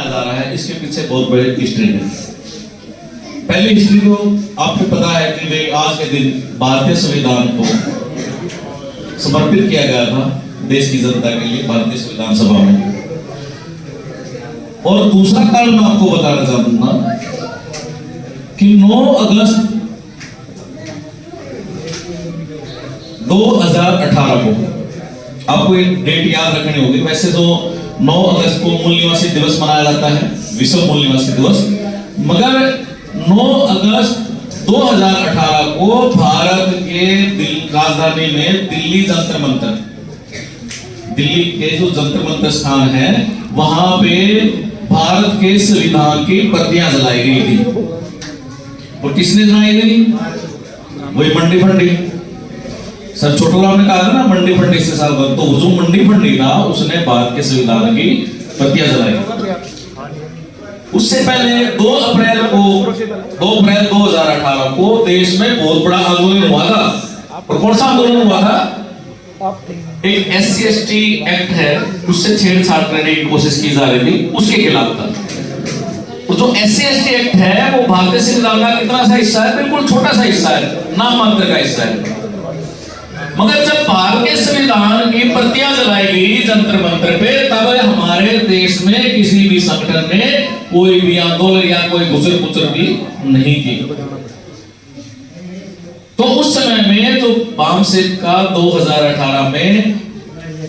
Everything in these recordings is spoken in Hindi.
बनाया जा रहा है, इसके पीछे बहुत बड़ी हिस्ट्री है। पहली हिस्ट्री तो आपको पता है कि वे आज के दिन भारतीय संविधान को समर्पित किया गया था देश की जनता के लिए भारतीय संविधान सभा में। और दूसरा कारण मैं आपको बताना चाहूंगा कि 9 अगस्त 2018 को, आपको एक डेट याद रखनी होगी। वैसे तो 9 अगस्त को मूल निवासी दिवस मनाया जाता है, विश्व मूल निवासी दिवस, मगर 9 अगस्त 2018 को भारत के राजधानी में दिल्ली जंतर मंतर, दिल्ली के जो जंतर मंतर स्थान है वहां पे भारत के संविधान की प्रतियां जलाई गई थी। और किसने जलाई गई? वही मंडी फंडी। सर छोटूराम ने कहा था ना मंडी फंडी से साल बाद, तो जो मंडी फंडी था उसने भारत के संविधान की प्रतियां जलाई। उससे पहले 2 अप्रैल 2018 को देश में बहुत बड़ा आंदोलन हुआ था। और कौन सा आंदोलन हुआ था? एक SC/ST एक्ट है, उससे छेड़छाड़ करने की कोशिश की जा रही थी, उसके खिलाफ था। और जो SC/ST एक्ट है वो भारतीय संविधान का कितना सा हिस्सा है? बिल्कुल छोटा सा हिस्सा है, नाम मात्र का हिस्सा है। मगर जब भारतीय संविधान की प्रतियां जलाई गई जंतर मंतर पे, तब हमारे देश में किसी भी संगठन ने कोई भी आंदोलन या कोई गुजर पुचर भी नहीं की। तो उस समय में जो वाम सेना का 2018 में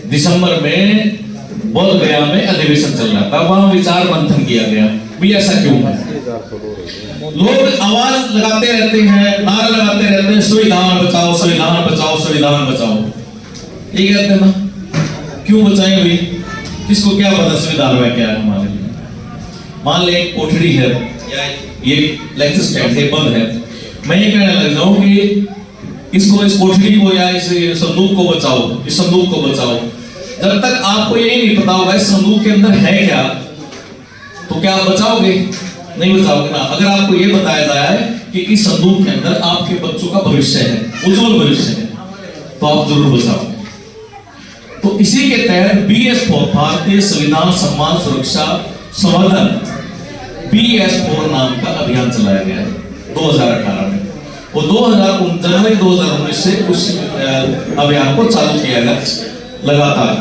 दिसंबर में बोध गया में अधिवेशन चल रहा था, वहां विचार मंथन किया गया भी ऐसा क्यों है। लोग आवाज लगाते रहते हैं, नारा लगाते रहते हैं, संविधान बचाओ, संविधान बचाओ, संविधान बचाओ, ये कहते हैं ना। क्यों बचाएं भाई? किसको क्या पता संविधान में क्या है हमारे लिए। मान ले एक कोठरी है या ये लेक्चर स्टैंड है, बंद है, मैं ये कहने लग जाऊं कि इसको, इस कोठरी को या इस संदूक को बचाओ, इस संदूक को बचाओ, जब तक आपको ये नहीं पता होगा इस संदूक के अंदर है क्या, तो क्या आप बचाओगे? नहीं बचाओगे ना। अगर आपको ये बताया जाए कि इस संदूक के अंदर आपके बच्चों का भविष्य है, उज्जवल भविष्य है, तो आप जरूर बचाओगे। तो इसी के तहत BS4 भारतीय संविधान सम्मान सुरक्षा संवर्धन BS4 नाम का अभियान चलाया गया है 2018 में। वो जनवरी 2019 से उस अभियान को चालू किया गया लगातार।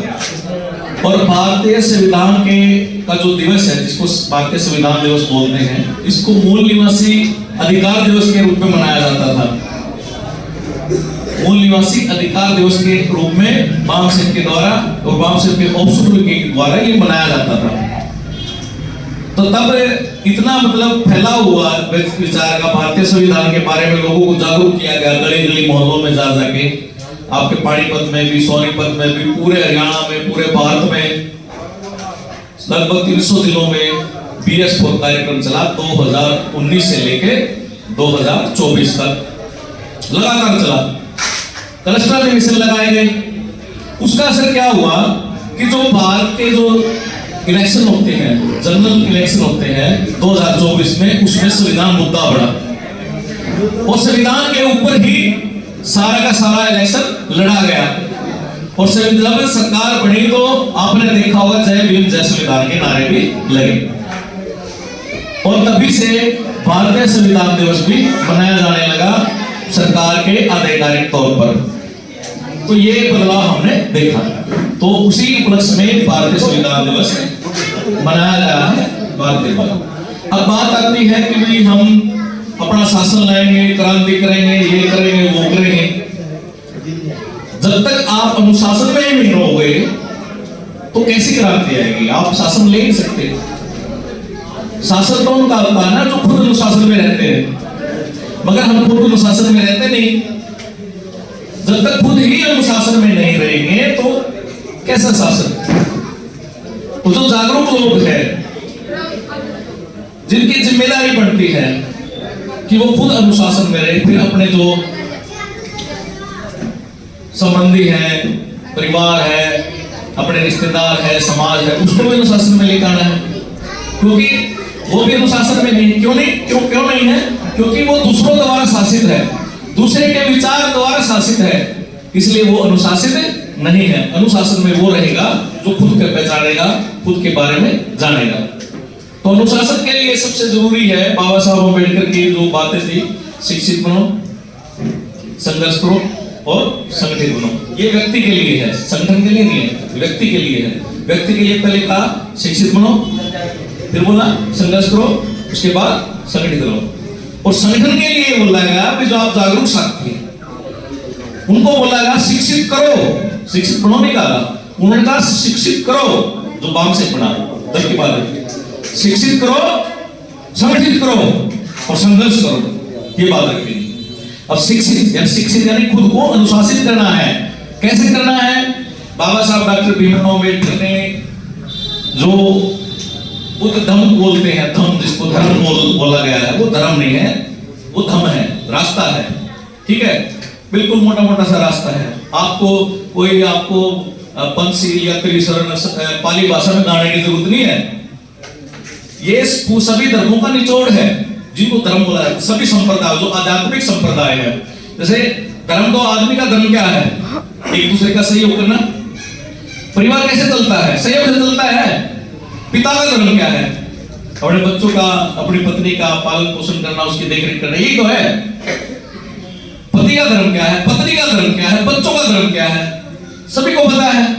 और भारतीय संविधान के का जो दिवस है, जिसको भारतीय संविधान दिवस बोलते हैं, इसको मूल निवासी अधिकार दिवस के रूप में मनाया जाता था। मूल निवासी अधिकार दिवस के रूप में वाम सेना के द्वारा और वाम सेना के ऑफिसरों के द्वारा ये मनाया जाता था। तो तब इतना मतलब फैला हुआ विचार का भारतीय संविधान के बारे में, लोगों को जागरूक किया गया गली गली मोहल्लों में जा जाके। आपके पानीपत में भी, सोनीपत में भी, पूरे हरियाणा में, पूरे भारत में लगभग 300 जिलों में BS4 कार्यक्रम चला 2019 से लेके 2024 तक लगातार चला। क्लस्टर अधिवेशन लगाए गए। उसका असर क्या हुआ कि जो भारत के जो इलेक्शन होते हैं, जनरल इलेक्शन होते हैं 2024 में, उसमें संविधान मुद्दा बढ़ा और संविधान के ऊपर ही सारा का सारा इलेक्शन लड़ा गया। और जब सरकार बनी तो आपने देखा होगा जय भीम जय संविधान के नारे भी लगे। और तभी से भारतीय संविधान दिवस भी मनाया जाने लगा सरकार के आधिकारिक तौर पर। तो ये बदलाव हमने देखा। तो उसी उपलक्ष्य में भारतीय संविधान दिवस मनाया जा रहा है भारतीय। अब बात आती है कि भाई हम अपना शासन लाएंगे, क्रांति करेंगे, ये करेंगे, वो करेंगे। जब तक आप अनुशासन में ही नहीं रहोगे तो कैसी क्रांति आएगी? आप शासन ले नहीं सकते। शासन तो उनका होता है ना जो खुद अनुशासन में रहते हैं, मगर हम खुद अनुशासन में रहते नहीं। जब तक खुद ही अनुशासन में नहीं रहेंगे तो कैसा शासन? तो जो जागरूक लोग हैं, जिनकी जिम्मेदारी बनती है कि वो खुद अनुशासन में रहे, फिर अपने जो संबंधी है, परिवार है, अपने रिश्तेदार है, समाज है, उसको भी अनुशासन में लेकर आना है। क्योंकि वो भी अनुशासन में नहीं। क्यों नहीं है? क्योंकि वो दूसरों द्वारा शासित है, दूसरे के विचार द्वारा शासित है, इसलिए वो अनुशासित नहीं है। अनुशासन में वो रहेगा जो खुद को पहचानेगा, खुद के बारे में जानेगा। तो अनुशासन के लिए सबसे जरूरी है बाबा साहब अम्बेडकर की जो बातें थी, शिक्षित बनो, संघर्ष करो और संगठित बनो। ये व्यक्ति के लिए है, संगठन के लिए नहीं है, व्यक्ति के लिए है। व्यक्ति के लिए पहले कहा शिक्षित बनो, फिर बोला संघर्ष करो, उसके बाद संगठित रहो। और संगठन के लिए बोला गया जो आप जागरूक साथी हैं उनको बोला गया शिक्षित करो, शिक्षित बनो नहीं कहा, उन्होंने कहा शिक्षित करो, जो बाम से पढ़ा दल की बात है, शिक्षित करो, संगठित करो और संघर्ष करो, ये बात रखी। अब शिक्षित यानी खुद को अनुशासित करना है। कैसे करना है? बाबा साहब डॉक्टर भीमराव अम्बेडकर ने जो बुद्ध धम्म बोलते हैं, धम्म जिसको धर्म बोला गया है, वो धर्म नहीं है, वो धम्म है, रास्ता है। ठीक है, बिल्कुल मोटा मोटा सा रास्ता है। आपको कोई आपको पंचशील या त्रिशरण पाली भाषा में गाने की जरूरत नहीं है। ये सभी धर्मों का निचोड़ है जिनको धर्म बोला है। सभी संप्रदाय जो आध्यात्मिक संप्रदाय है, जैसे धर्म तो आदमी का धर्म क्या है? एक दूसरे का सहयोग करना। परिवार कैसे चलता है? सहयोग से चलता है। पिता का धर्म क्या है? अपने बच्चों का, अपनी पत्नी का पालन पोषण करना, उसकी देखरेख करना, यही तो है। पति का धर्म क्या है? पत्नी का धर्म क्या है? बच्चों का धर्म क्या है? सभी को पता है।